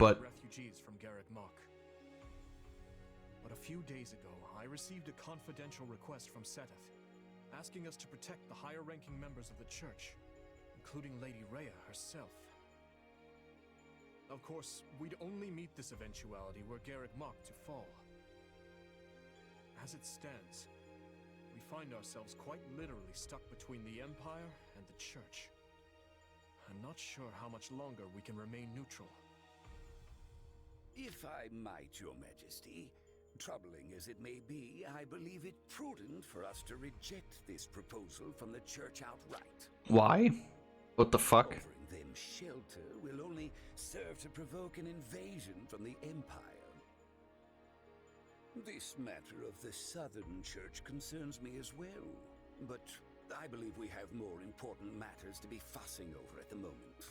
but refugees from Garrick Mach. But a few days ago, I received a confidential request from Seteth, asking us to protect the higher-ranking members of the church, including Lady Rhea herself. Of course, we'd only meet this eventuality were Garrick Mach to fall. As it stands, we find ourselves quite literally stuck between the Empire and the Church. I'm not sure how much longer we can remain neutral. If I might, Your Majesty, troubling as it may be, I believe it prudent for us to reject this proposal from the Church outright. why? What the fuck? Offering them shelter will only serve to provoke an invasion from the Empire. This matter of the Southern Church concerns me as well, but I believe we have more important matters to be fussing over at the moment.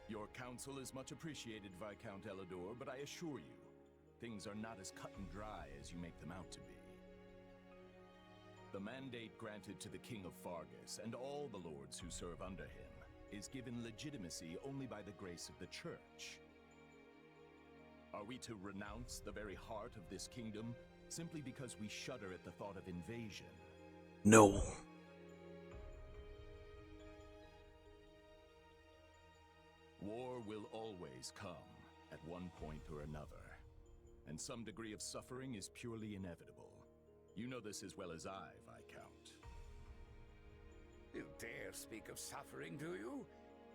Your counsel is much appreciated, Viscount Elidor, but I assure you, things are not as cut and dry as you make them out to be. The mandate granted to the King of Fargus and all the lords who serve under him is given legitimacy only by the grace of the Church. Are we to renounce the very heart of this kingdom simply because we shudder at the thought of invasion? No. War will always come at one point or another, and some degree of suffering is purely inevitable. You know this as well as I, Viscount. You dare speak of suffering, do you?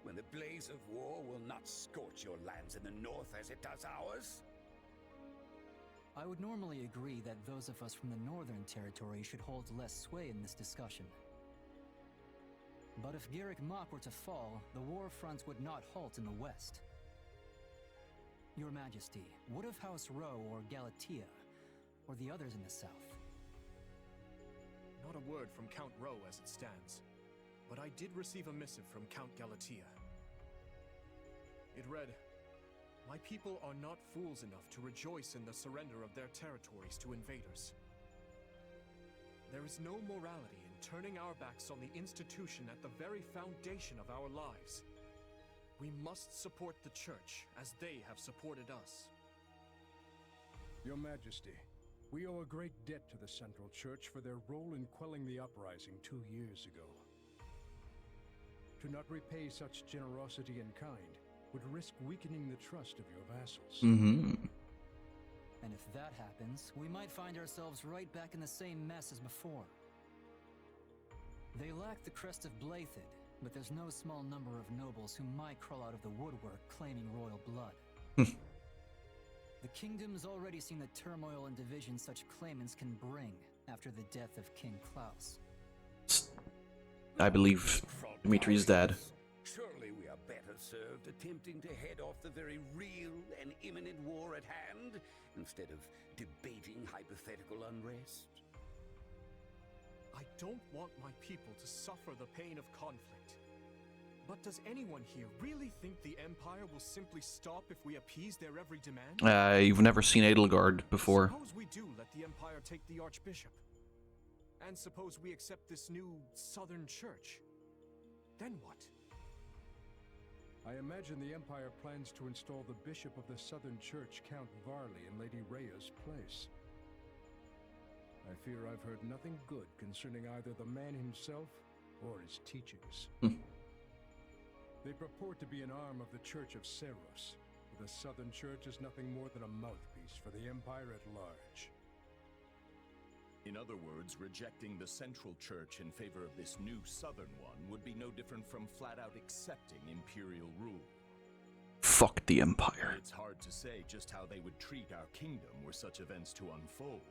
When the blaze of war will not scorch your lands in the north as it does ours? I would normally agree that those of us from the Northern Territory should hold less sway in this discussion. But if Garrick Mach were to fall, the war fronts would not halt in the west. Your Majesty, what of House Rowe or Galatea, or the others in the south? Not a word from Count Rowe as it stands, but I did receive a missive from Count Galatea. It read, "My people are not fools enough to rejoice in the surrender of their territories to invaders. There is no morality in turning our backs on the institution at the very foundation of our lives. We must support the Church as they have supported us." Your Majesty, we owe a great debt to the Central Church for their role in quelling the uprising 2 years ago. To not repay such generosity in kind would risk weakening the trust of your vassals. And if that happens, we might find ourselves right back in the same mess as before. They lack the crest of Blythid, but there's no small number of nobles who might crawl out of the woodwork claiming royal blood. The kingdom's already seen the turmoil and division such claimants can bring after the death of King Klaus. I believe Dimitri's dad. Surely we are better served attempting to head off the very real and imminent war at hand, instead of debating hypothetical unrest. I don't want my people to suffer the pain of conflict. But does anyone here really think the Empire will simply stop if we appease their every demand? You've never seen Edelgard before. Suppose we do let the Empire take the Archbishop. And suppose we accept this new Southern Church. Then what? I imagine the Empire plans to install the Bishop of the Southern Church, Count Varley, in Lady Rhea's place. I fear I've heard nothing good concerning either the man himself or his teachings. They purport to be an arm of the Church of Seros, but the Southern Church is nothing more than a mouthpiece for the Empire at large. In other words, rejecting the Central Church in favor of this new Southern one would be no different from flat-out accepting Imperial rule. Fuck the Empire. It's hard to say just how they would treat our kingdom were such events to unfold.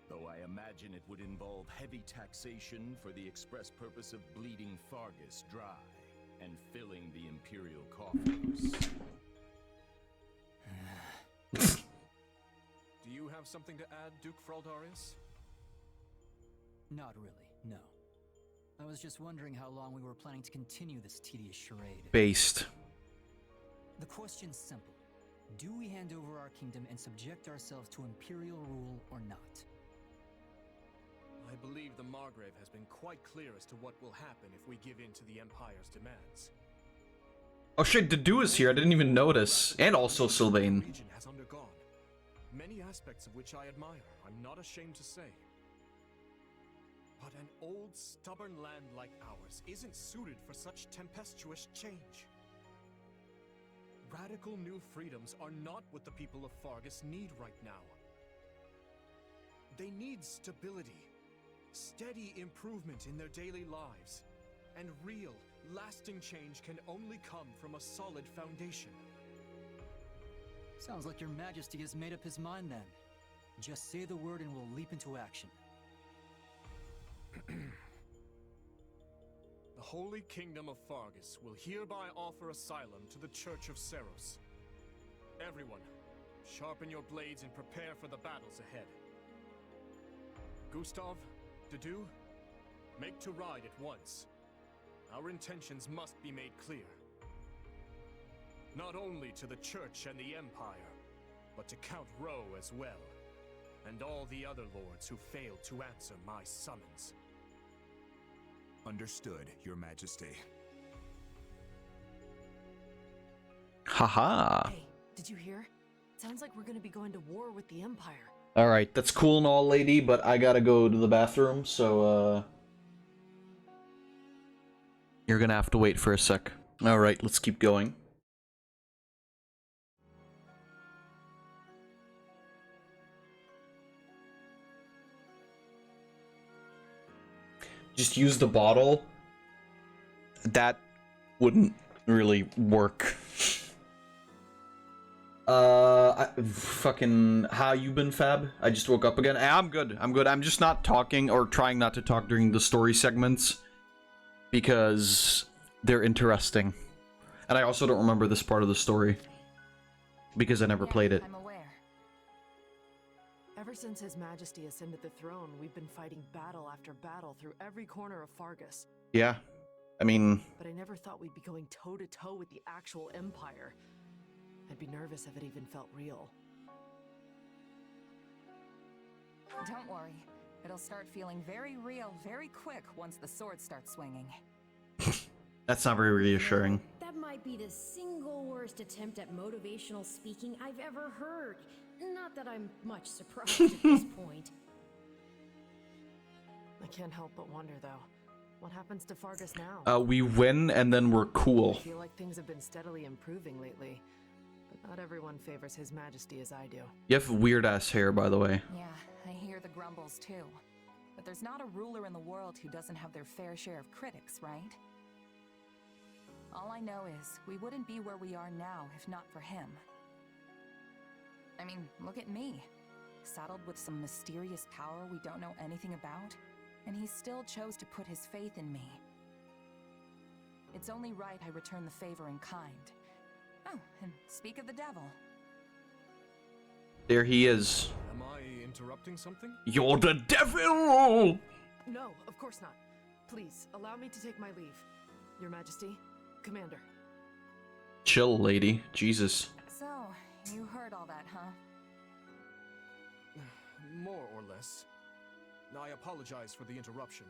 Though I imagine it would involve heavy taxation for the express purpose of bleeding Fargus dry and filling the Imperial coffers. Do you have something to add, Duke Fraldarius? Not really, no. I was just wondering how long we were planning to continue this tedious charade. Based. The question's simple. Do we hand over our kingdom and subject ourselves to Imperial rule or not? I believe the Margrave has been quite clear as to what will happen if we give in to the Empire's demands. Oh shit, Dedu is here. I didn't even notice. And also Sylvain. The region has undergone, many aspects of which I admire, I'm not ashamed to say. But an old, stubborn land like ours isn't suited for such tempestuous change. Radical new freedoms are not what the people of Fargus need right now. They need stability, steady improvement in their daily lives, and real, lasting change can only come from a solid foundation. Sounds like your majesty has made up his mind then. Just say the word and we'll leap into action. The Holy Kingdom of Fargus will hereby offer asylum to the Church of Seros. Everyone, sharpen your blades and prepare for the battles ahead. Gustav, Dedu, make to ride at once. Our intentions must be made clear. Not only to the Church and the Empire, but to Count Rowe as well, and all the other lords who failed to answer my summons. Understood, Your Majesty. Haha. Hey, did you hear? Sounds like we're gonna be going to war with the Empire. Alright, that's cool and all, lady, but I gotta go to the bathroom, so, you're gonna have to wait for a sec. Alright, let's keep going. Just use the bottle. That wouldn't really work. Fucking, how you been, Fab? I just woke up again. I'm good. I'm good. I'm just not talking or trying not to talk during the story segments because they're interesting. And I also don't remember this part of the story because I never played it. I'm aware. Ever since His Majesty ascended the throne, we've been fighting battle after battle through every corner of Fargus. Yeah. I mean... But I never thought we'd be going toe-to-toe with the actual Empire. I'd be nervous if it even felt real. Don't worry. It'll start feeling very real very quick once the sword starts swinging. That's not very reassuring. That might be the single worst attempt at motivational speaking I've ever heard. Not that I'm much surprised at this point. I can't help but wonder, though. What happens to Fargus now? We win and then we're cool. I feel like things have been steadily improving lately. But not everyone favors His Majesty as I do. You have weird-ass hair, by the way. Yeah, I hear the grumbles too. But there's not a ruler in the world who doesn't have their fair share of critics, right? All I know is, we wouldn't be where we are now if not for him. I mean, look at me. Saddled with some mysterious power we don't know anything about, and he still chose to put his faith in me. It's only right I return the favor in kind. Oh, and speak of the devil. There he is. Am I interrupting something? You're the devil! No, of course not. Please, allow me to take my leave. Your Majesty, Commander. Chill, lady. Jesus. So, you heard all that, huh? More or less. I apologize for the interruption,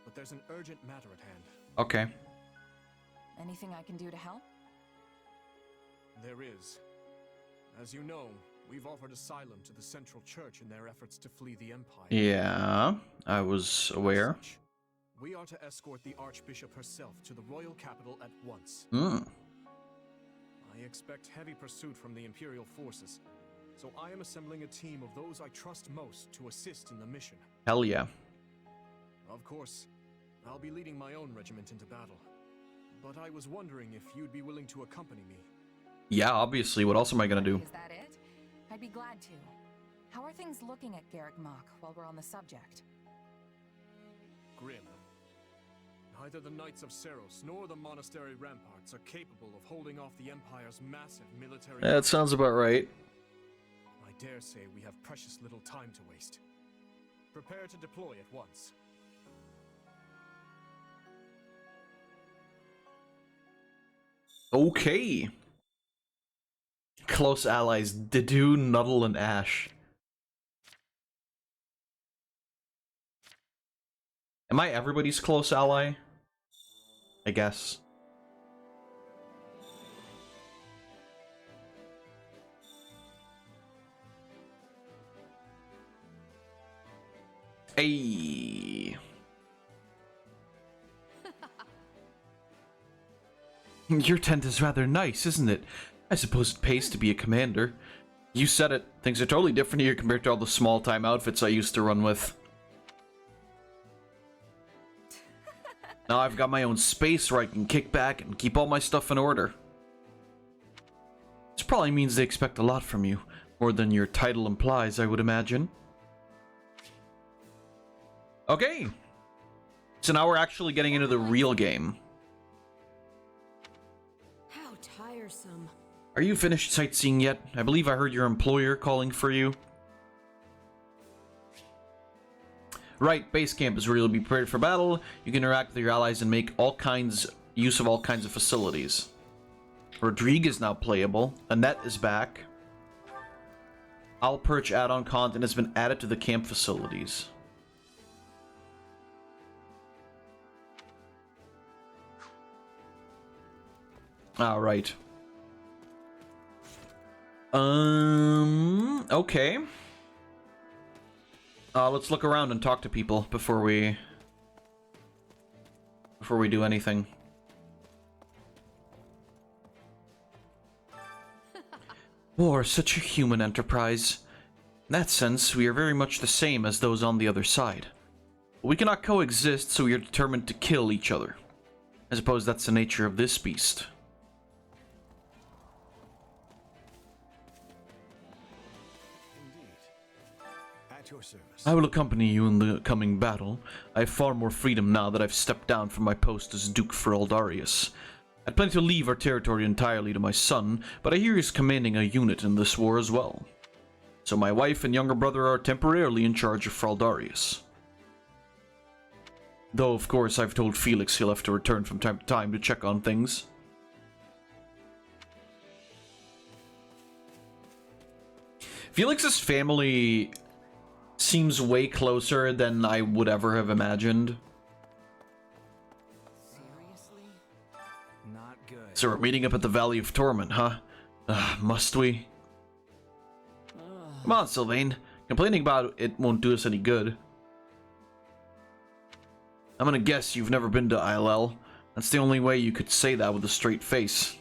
but there's an urgent matter at hand. Okay. Anything I can do to help? There is. As you know, we've offered asylum to the Central Church in their efforts to flee the Empire. Yeah, I was aware. As such, we are to escort the Archbishop herself to the royal capital at once. I expect heavy pursuit from the Imperial forces, so I am assembling a team of those I trust most to assist in the mission. Hell yeah. Of course, I'll be leading my own regiment into battle, but I was wondering if you'd be willing to accompany me. Yeah, obviously. What else am I gonna do? Is that it? I'd be glad to. How are things looking at Garrick Mach while we're on the subject? Grim. Neither the Knights of Seros nor the monastery ramparts are capable of holding off the Empire's massive military... That sounds about right. I dare say we have precious little time to waste. Prepare to deploy at once. Okay. Close allies, Dedu, Nuddle, and Ash. Am I everybody's close ally? I guess. Ayy. Your tent is rather nice, isn't it? I suppose it pays to be a commander. You said it. Things are totally different here compared to all the small-time outfits I used to run with. Now I've got my own space where I can kick back and keep all my stuff in order. This probably means they expect a lot from you. More than your title implies, I would imagine. Okay. So now we're actually getting into the real game. How tiresome. Are you finished sightseeing yet? I believe I heard your employer calling for you. Right, base camp is where you'll be prepared for battle. You can interact with your allies and make use of all kinds of facilities. Rodrigue is now playable. Annette is back. Owl Perch add-on content has been added to the camp facilities. Alright. Okay. Let's look around and talk to people before we do anything. War is such a human enterprise. In that sense, we are very much the same as those on the other side. But we cannot coexist, so we are determined to kill each other. I suppose that's the nature of this beast. I will accompany you in the coming battle. I have far more freedom now that I've stepped down from my post as Duke for Aldarius. I'd plan to leave our territory entirely to my son, but I hear he's commanding a unit in this war as well. So my wife and younger brother are temporarily in charge of Fraldarius. Though, of course, I've told Felix he'll have to return from time to time to check on things. Felix's family seems way closer than I would ever have imagined. Seriously? Not good. So we're meeting up at the Valley of Torment, huh? Must we? Come on, Sylvain. Complaining about it won't do us any good. I'm gonna guess you've never been to ILL. That's the only way you could say that with a straight face.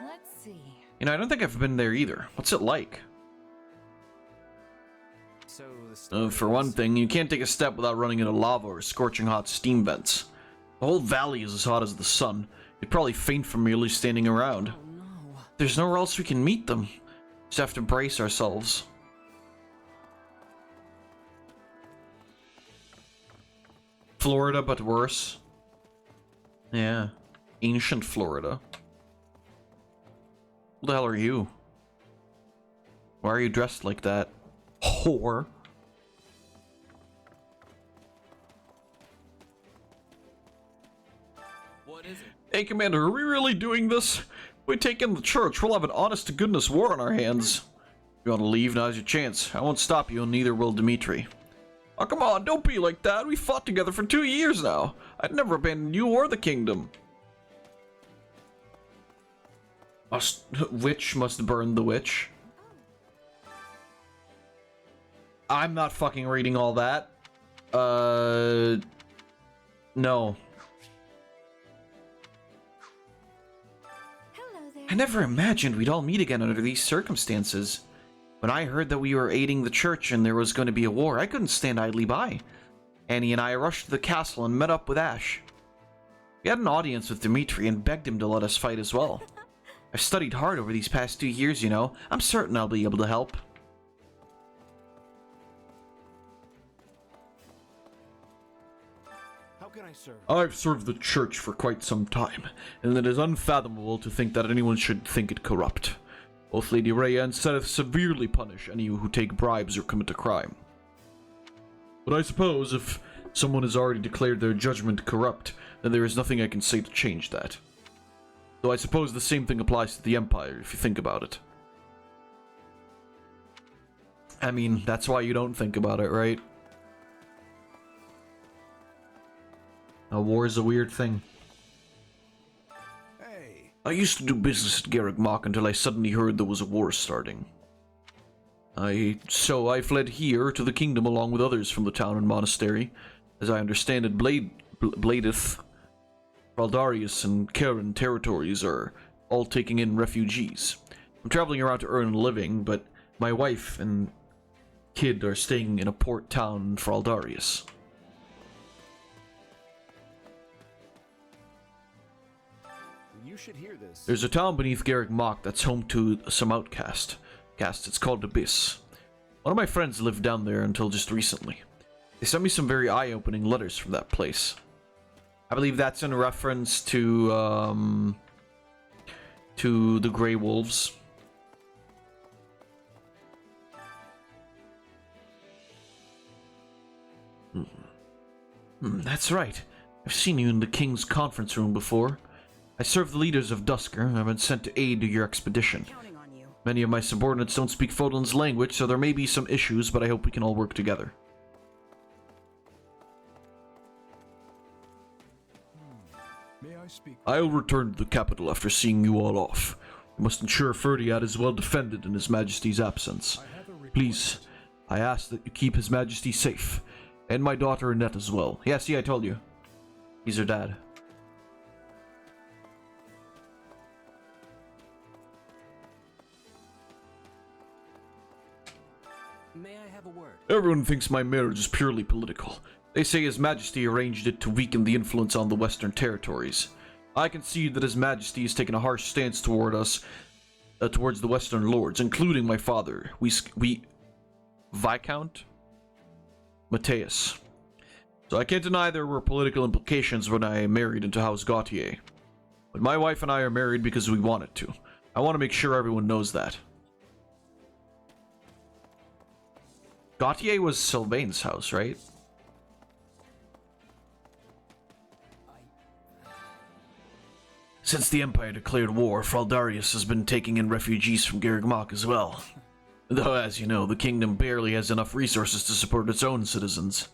Let's see. You know, I don't think I've been there either. What's it like? So For one thing, you can't take a step without running into lava or scorching hot steam vents. The whole valley is as hot as the sun. You'd probably faint from merely standing around. Oh no. There's nowhere else we can meet them. Just have to brace ourselves. Florida, but worse. Yeah. Ancient Florida. Who the hell are you? Why are you dressed like that? Whore. What is it? Hey, Commander, are we really doing this? If we take in the church, we'll have an honest-to-goodness war on our hands. If you want to leave, now's your chance. I won't stop you, and neither will Dimitri. Oh, come on, don't be like that. We fought together for 2 years now. I'd never abandon you or the kingdom. Witch must burn the witch. I'm not fucking reading all that. No. Hello there. I never imagined we'd all meet again under these circumstances. When I heard that we were aiding the church and there was going to be a war, I couldn't stand idly by. Annie and I rushed to the castle and met up with Ash. We had an audience with Dimitri and begged him to let us fight as well. I've studied hard over these past 2 years, you know. I'm certain I'll be able to help. How can I serve? I've served the church for quite some time, and it is unfathomable to think that anyone should think it corrupt. Both Lady Rhea and Seth severely punish any who take bribes or commit a crime. But I suppose if someone has already declared their judgment corrupt, then there is nothing I can say to change that. Though I suppose the same thing applies to the Empire, if you think about it. I mean, that's why you don't think about it, right? A war is a weird thing. Hey. I used to do business at Garreg Mach until I suddenly heard there was a war starting. So I fled here to the kingdom along with others from the town and monastery. As I understand it, Bladeth, Fraldarius, and Karen territories are all taking in refugees. I'm traveling around to earn a living, but my wife and kid are staying in a port town in Fraldarius. You should hear this. There's a town beneath Garreg Mach that's home to some outcasts. It's called Abyss. One of my friends lived down there until just recently. They sent me some very eye-opening letters from that place. I believe that's in reference to the Grey Wolves. That's right. I've seen you in the King's conference room before. I serve the leaders of Dusker and have been sent to aid to your expedition. Many of my subordinates don't speak Fodlan's language, so there may be some issues, but I hope we can all work together. May I speak? I'll return to the capital after seeing you all off. We must ensure Ferdiad is well defended in His Majesty's absence. Please, I ask that you keep His Majesty safe. And my daughter Annette as well. Yeah, see, I told you. He's her dad. May I have a word? Everyone thinks my marriage is purely political. They say His Majesty arranged it to weaken the influence on the Western territories. I concede that His Majesty has taken a harsh stance toward us, towards the Western lords, including my father, Viscount Mateus. So I can't deny there were political implications when I married into House Gautier. But my wife and I are married because we wanted to. I want to make sure everyone knows that. Gautier was Sylvain's house, right? Since the Empire declared war, Fraldarius has been taking in refugees from Garreg Mach as well. Though, as you know, the kingdom barely has enough resources to support its own citizens.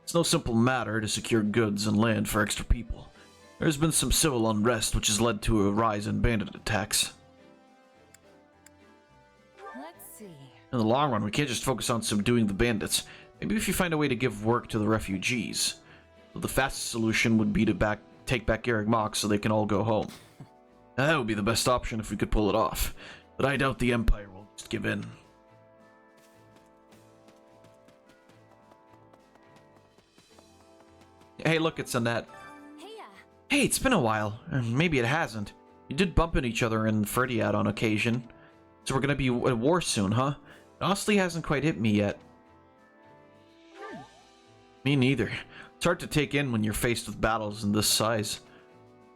It's no simple matter to secure goods and land for extra people. There's been some civil unrest which has led to a rise in bandit attacks. Let's see. In the long run, we can't just focus on subduing the bandits. Maybe if you find a way to give work to the refugees. The fastest solution would be to take back Garreg Mach so they can all go home. Now, that would be the best option if we could pull it off. But I doubt the Empire will just give in. Hey, look, it's Annette. Hey, it's been a while. Maybe it hasn't. You did bump into each other in Ferdiad on occasion. So we're gonna be at war soon, huh? It honestly hasn't quite hit me yet. Me neither. It's hard to take in when you're faced with battles in this size.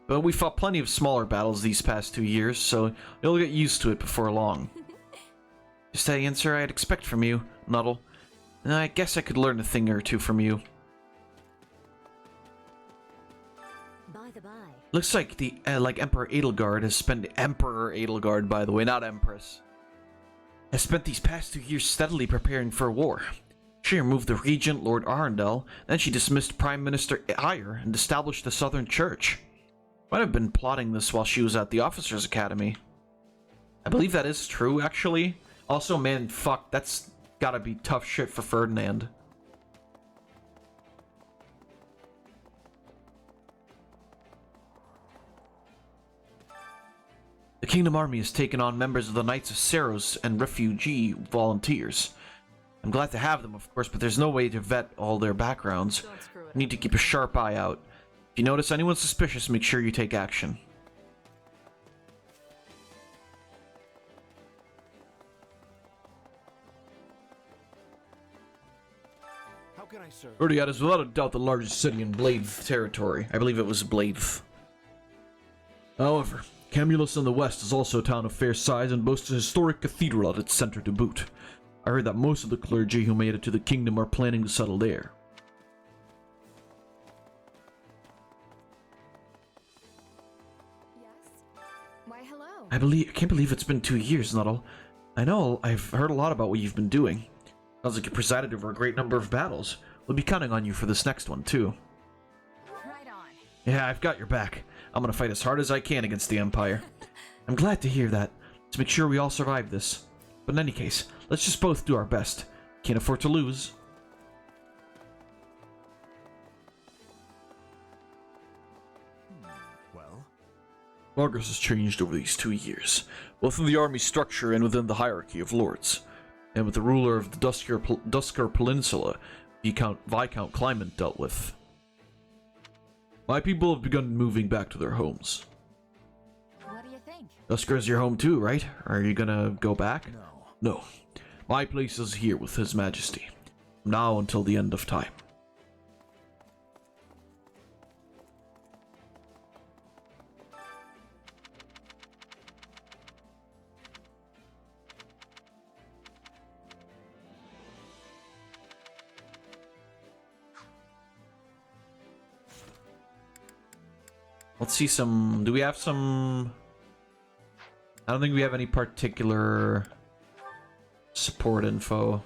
But we fought plenty of smaller battles these past 2 years, so you'll get used to it before long. Just the answer I'd expect from you, Nuddle. I guess I could learn a thing or two from you. Looks like the Emperor Edelgard has spent Emperor Edelgard, by the way, not Empress. Has spent these past 2 years steadily preparing for war. She removed the regent, Lord Arundel, then she dismissed Prime Minister Eyre and established the Southern Church. Might have been plotting this while she was at the Officers' Academy. I believe that is true, actually. Also, man, fuck, that's gotta be tough shit for Ferdinand. The Kingdom Army has taken on members of the Knights of Saros and refugee volunteers. I'm glad to have them, of course, but there's no way to vet all their backgrounds. You need to keep a sharp eye out. If you notice anyone suspicious, make sure you take action. How can I serve? Ferdiad is without a doubt the largest city in Bladeth territory. I believe it was Bladeth. However, Camulus in the west is also a town of fair size and boasts a historic cathedral at its center to boot. I heard that most of the clergy who made it to the kingdom are planning to settle there. Yes? Why, hello. I can't believe it's been 2 years, Nuddle. I know, I've heard a lot about what you've been doing. Sounds like you presided over a great number of battles. We'll be counting on you for this next one, too. Right on. Yeah, I've got your back. I'm gonna fight as hard as I can against the Empire. I'm glad to hear that. Let's make sure we all survive this. But in any case, let's just both do our best. Can't afford to lose. Well? Vargas has changed over these 2 years, both in the army structure and within the hierarchy of lords. And with the ruler of the Dusker Peninsula, Viscount Clement dealt with. My people have begun moving back to their homes. What do you think? Dusker's your home too, right? Are you gonna go back? No. No. My place is here with His Majesty. From now until the end of time. Let's see some... Do we have some... I don't think we have any particular support info.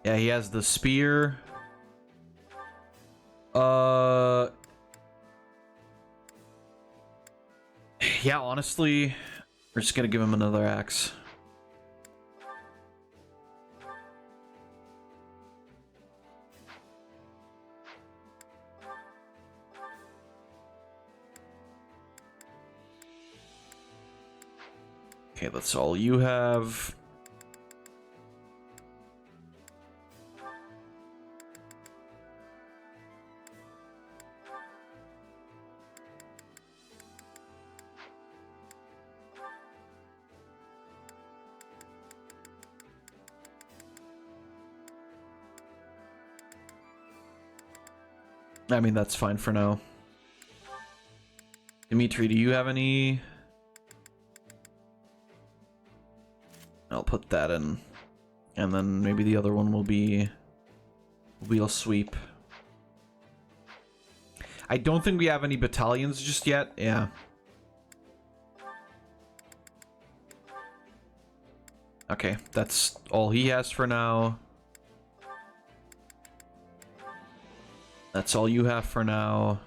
Yeah, he has the spear. Yeah, honestly, we're just gonna give him another axe. Okay, that's all you have. I mean, that's fine for now. Dimitri, do you have any... I'll put that in. And then maybe the other one will be... Wheel Sweep. I don't think we have any battalions just yet. Yeah. Okay, that's all he has for now. That's all you have for now.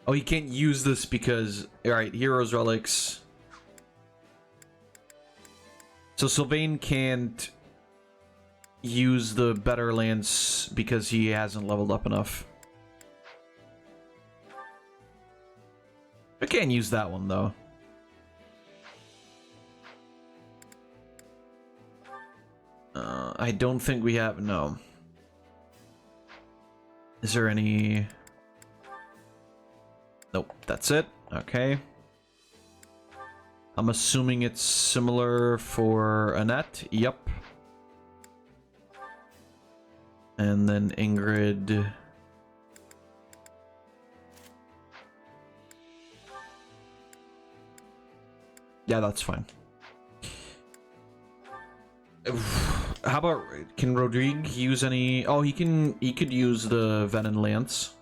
Oh, he can't use this because... Alright, Heroes Relics. So Sylvain can't use the Better Lance because he hasn't leveled up enough. I can't use that one, though. I don't think we have... No. Is there any... Nope, that's it. Okay. I'm assuming it's similar for Annette. Yep. And then Ingrid... Yeah, that's fine. How about, can Rodrigue use any... Oh, he could use the Venom Lance.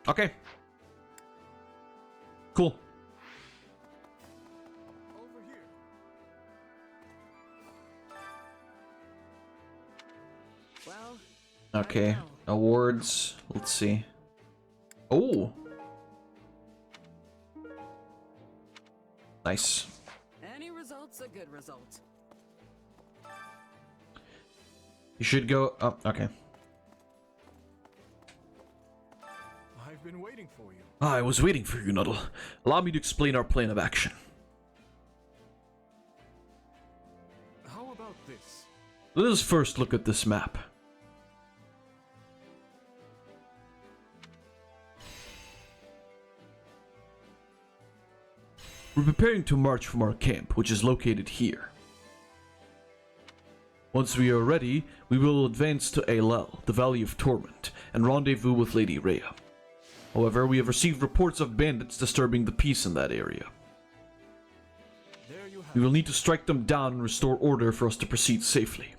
Okay. Cool. Over here. Well, Okay. Awards. Let's see. Oh. Nice. any result's a good result. You should go... Oh, okay. I've been waiting for you. I was waiting for you, Nuddle. Allow me to explain our plan of action. How about this? Let us first look at this map. We're preparing to march from our camp, which is located here. Once we are ready, we will advance to Aelel, the Valley of Torment, and rendezvous with Lady Rhea. However, we have received reports of bandits disturbing the peace in that area. There you have We will need to strike them down and restore order for us to proceed safely.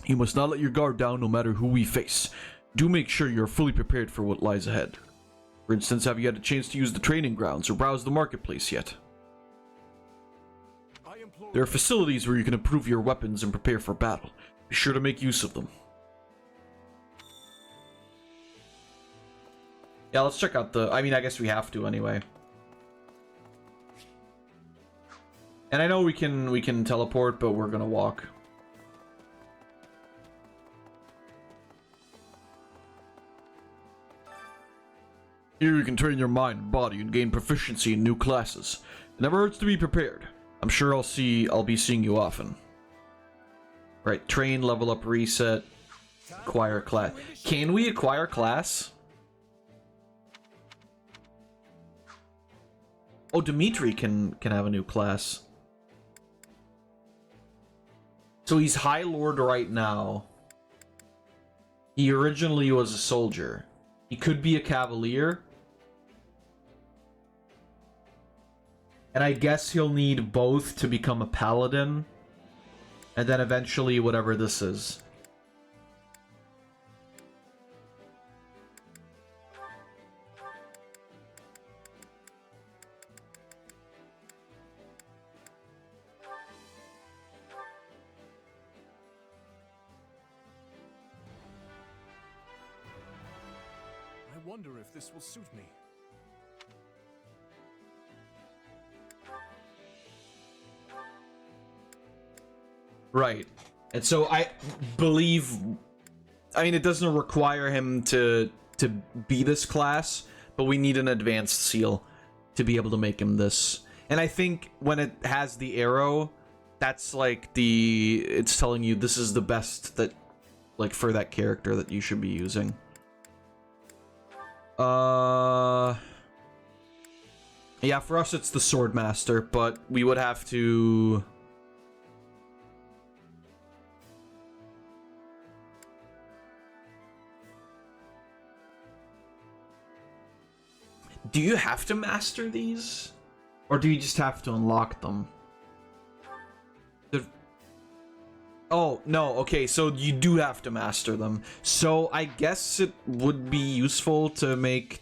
You must not let your guard down no matter who we face. Do make sure you're fully prepared for what lies ahead. For instance, have you had a chance to use the training grounds or browse the marketplace yet? There are facilities where you can improve your weapons and prepare for battle. Be sure to make use of them. Yeah, let's check out the... I mean, I guess we have to anyway. And I know we can teleport, but we're gonna walk. Here you can train your mind and body and gain proficiency in new classes. It never hurts to be prepared. I'm sure I'll be seeing you often. Right, train, level up, reset, acquire class. Can we acquire class? Oh, Dimitri can have a new class. So he's High Lord right now. He originally was a soldier. He could be a cavalier. And I guess he'll need both to become a paladin. And then eventually whatever this is. I wonder if this will suit me. Right. And so I believe... I mean, it doesn't require him to be this class, but we need an advanced seal to be able to make him this. And I think when it has the arrow, that's like it's telling you this is the best that, like, for that character that you should be using. Yeah, for us it's the Swordmaster, but we would have to... Do you have to master these? Or do you just have to unlock them? Oh, no, okay, so you do have to master them. So I guess it would be useful to make...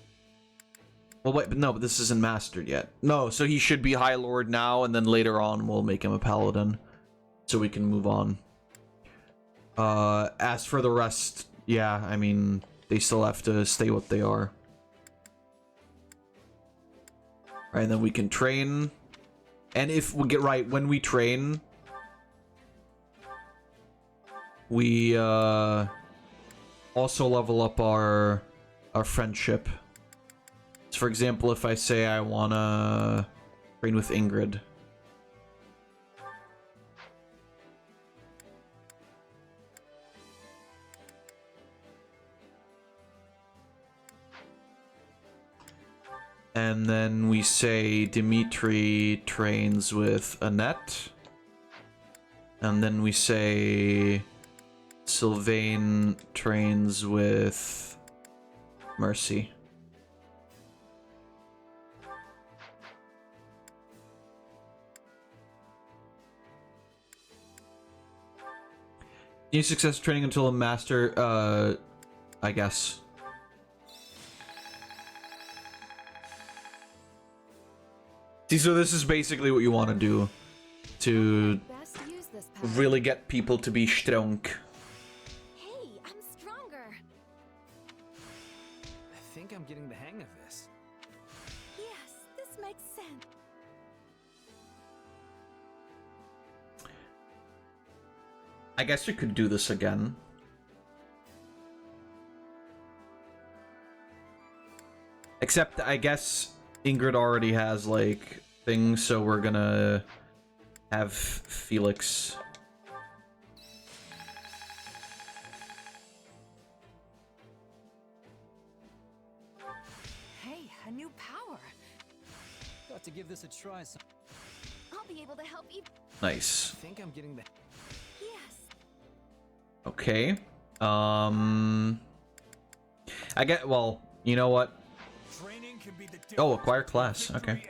Well, wait, but no, but this isn't mastered yet. No, so he should be High Lord now, and then later on we'll make him a Paladin. So we can move on. As for the rest, yeah, I mean, they still have to stay what they are. Right, and then we can train. And if we get right, when we train, we also level up our friendship. So for example, if I say I wanna train with Ingrid. And then we say Dimitri trains with Annette. And then we say Sylvain trains with Mercy. Any success training until a master, I guess. See, so this is basically what you want to do to really get people to be strong. Hey, I'm stronger. I think I'm getting the hang of this. Yes, this makes sense. I guess we could do this again. Except, I guess Ingrid already has, like, things, so we're gonna have Felix. Hey, a new power. Got to give this a try. I'll be able to help you. Nice. I think I'm getting the... Yes. Okay. I get, well, you know what? Oh, acquire class. Okay.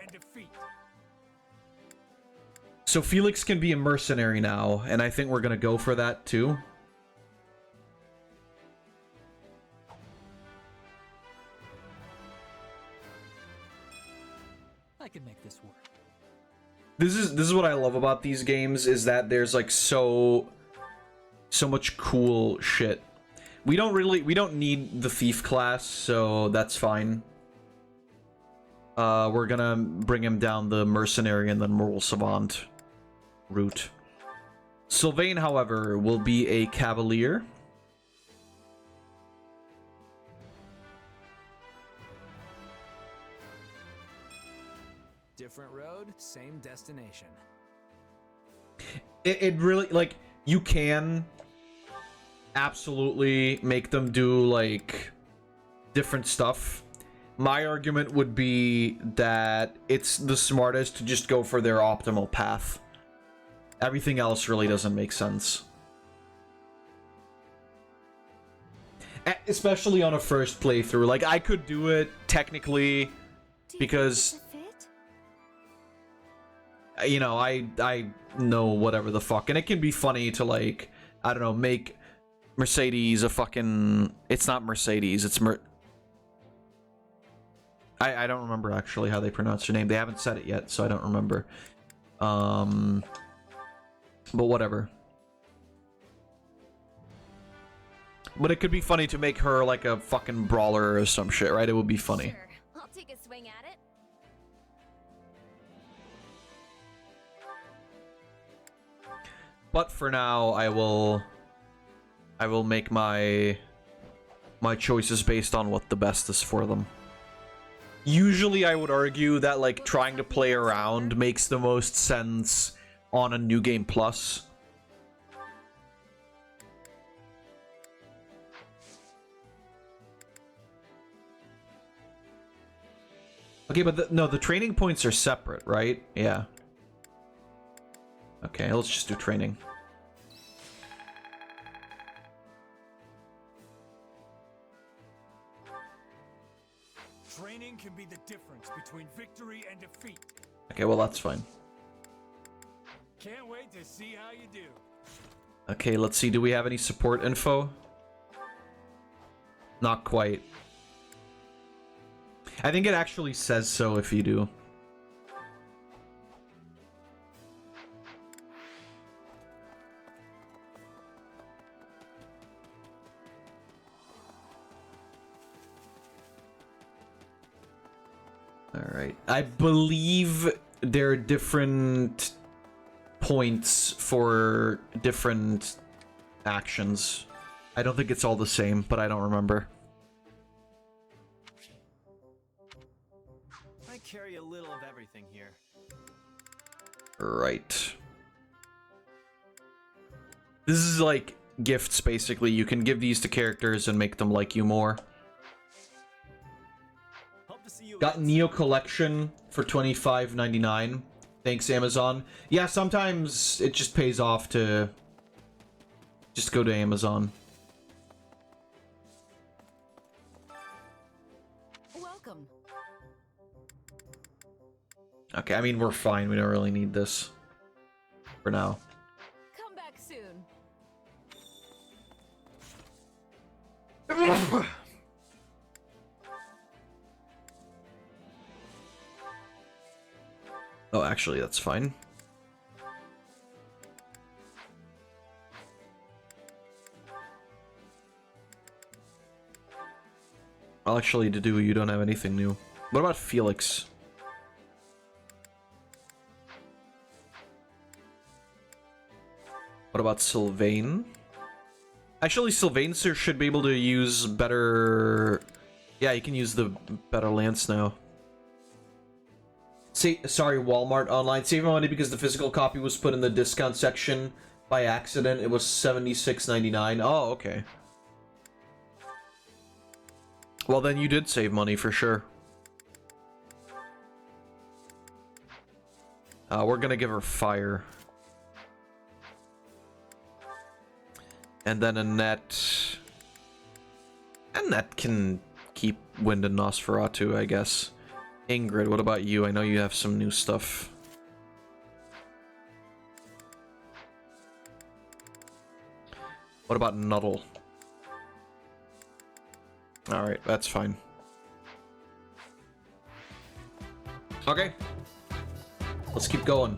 So Felix can be a mercenary now, and I think we're gonna go for that too. This is what I love about these games, is that there's like so much cool shit. We don't need the thief class, so that's fine. We're gonna bring him down the mercenary and then moral savant route. Sylvain, however, will be a cavalier. Different road, same destination. It really, like, you can absolutely make them do, like, different stuff. My argument would be that it's the smartest to just go for their optimal path. Everything else really doesn't make sense. Especially on a first playthrough. Like, I could do it technically because, you know, I know whatever the fuck. And it can be funny to, like, I don't know, make Mercedes a fucking... It's not Mercedes, it's I don't remember actually how they pronounce her name. They haven't said it yet, so I don't remember. But whatever. But it could be funny to make her like a fucking brawler or some shit, right? It would be funny. Sure, I'll take a swing at it. But for now, I will make my choices based on what the best is for them. Usually I would argue that like trying to play around makes the most sense on a New Game Plus. Okay, but no, the training points are separate, right? Yeah. Okay, let's just do training. Training can be the difference between victory and defeat. Okay, well that's fine. Can't wait to see how you do. Okay, let's see. Do we have any support info? Not quite. I think it actually says so if you do. Alright. I believe there are different points for different actions. I don't think it's all the same, but I don't remember. I carry a little of everything here. Right. This is like gifts, basically. You can give these to characters and make them like you more. Got Neo Collection for $25.99. Thanks, Amazon. Yeah, sometimes it just pays off to just go to Amazon. Welcome. Okay, I mean, we're fine. We don't really need this for now. Come back soon. Oh, actually, that's fine. Well, actually, to do, you don't have anything new. What about Felix? What about Sylvain? Actually, Sylvain should be able to use better... Yeah, you can use the better lance now. Sorry, Walmart online. Save money because the physical copy was put in the discount section by accident. It was $76.99. Oh, okay. Well, then you did save money for sure. We're gonna give her fire. And then a net. And that can keep Wind and Nosferatu, I guess. Ingrid, what about you? I know you have some new stuff. What about Nuddle? Alright, that's fine. Okay. Let's keep going.